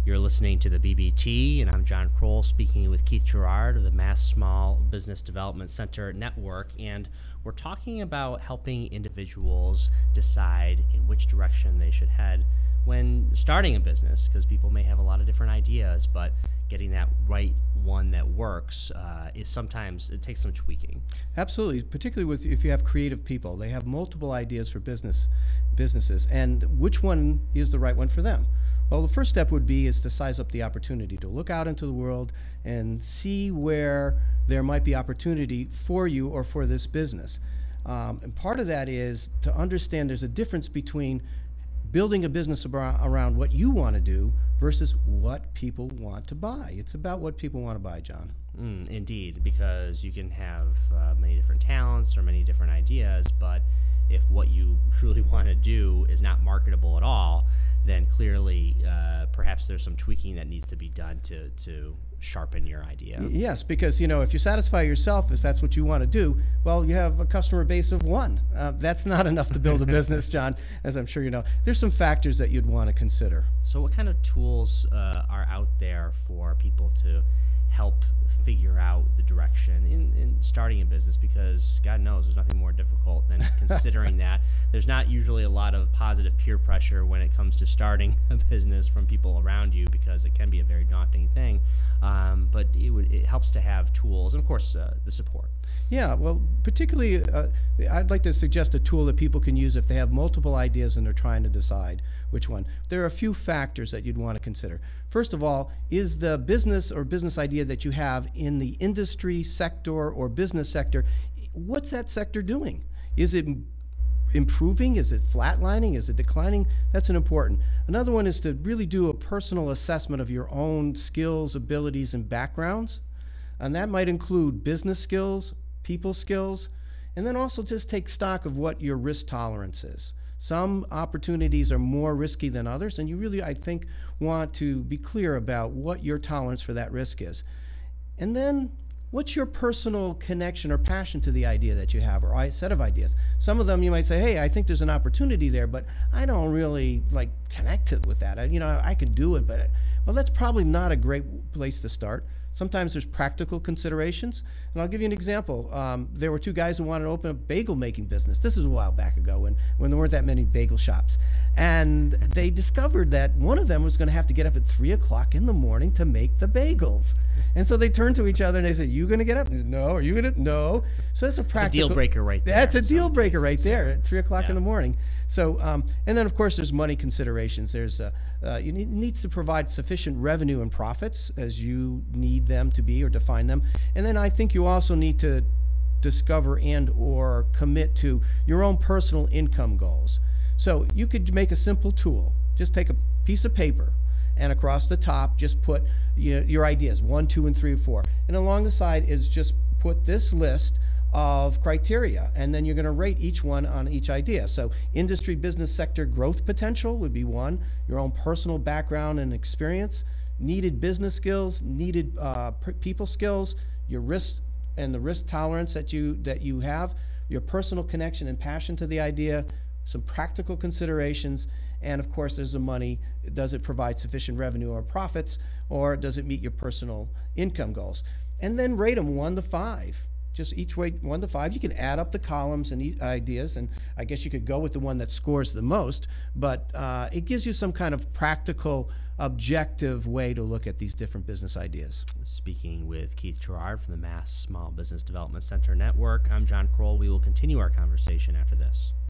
You're listening to the BBT, and I'm John Krol speaking with Keith Girouard of the Mass Small Business Development Center Network, and we're talking about helping individuals decide in which direction they should head when starting a business, because people may have a lot of different ideas, but getting that right one that works is sometimes, it takes some tweaking. Absolutely, particularly if you have creative people. They have multiple ideas for businesses, and which one is the right one for them? Well, the first step would be is to size up the opportunity, to look out into the world and see where there might be opportunity for you or for this business. And part of that is to understand there's a difference between building a business around what you want to do versus what people want to buy. It's about what people want to buy, John. Indeed, because you can have many different talents or many different ideas, but if what you truly want to do is not marketable at all, then clearly perhaps there's some tweaking that needs to be done to sharpen your idea. Yes, because if you satisfy yourself, if that's what you want to do, well, you have a customer base of one. That's not enough to build a business, John, as I'm sure you know. There's some factors that you'd want to consider. So what kind of tools are out there for people to help figure out the direction in starting a business? Because God knows there's nothing more difficult than considering that. There's not usually a lot of positive peer pressure when it comes to starting a business from people around you, because it can be a very daunting thing. But it helps to have tools and, of course, the support. Yeah, well, particularly I'd like to suggest a tool that people can use if they have multiple ideas and they're trying to decide which one. There are a few factors that you'd want to consider. First of all, is the business or business idea that you have in the industry sector or business sector, what's that sector doing? Is it improving? Is it flatlining? Is it declining? That's an important. Another one is to really do a personal assessment of your own skills, abilities, and backgrounds. And that might include business skills, people skills, and then also just take stock of what your risk tolerance is. Some opportunities are more risky than others, and you really, I think, want to be clear about what your tolerance for that risk is. And then, what's your personal connection or passion to the idea that you have, or a set of ideas? Some of them you might say, hey, I think there's an opportunity there, but I don't really connect with that. I can do it, but well, that's probably not a great place to start. Sometimes there's practical considerations, and I'll give you an example. There were two guys who wanted to open a bagel making business. This is a while back ago when there weren't that many bagel shops. And they discovered that one of them was going to have to get up at 3 o'clock in the morning to make the bagels. And so they turned to each other and they said, you going to get up? No. Are you going to? No. So that's a practical. It's a deal breaker right there. That's a deal breaker right there at 3 o'clock Yeah. in the morning. So, and then of course there's money considerations. There's you needs to provide sufficient revenue and profits as you need them to be or define them. And then I think you also need to discover and or commit to your own personal income goals. So you could make a simple tool. Just take a piece of paper and across the top just put your ideas, 1, 2, and 3, or 4. And along the side is just put this list of criteria, and then you're going to rate each one on each idea. So industry, business sector growth potential would be 1, your own personal background and experience, needed business skills, needed people skills, your risk and the risk tolerance that you have, your personal connection and passion to the idea, some practical considerations, and of course there's the money. Does it provide sufficient revenue or profits, or does it meet your personal income goals? And then rate them 1 to 5. Just each way 1 to 5. You can add up the columns and ideas, and I guess you could go with the one that scores the most, but it gives you some kind of practical, objective way to look at these different business ideas. Speaking with Keith Girouard from the Mass Small Business Development Center Network, I'm John Krol. We will continue our conversation after this.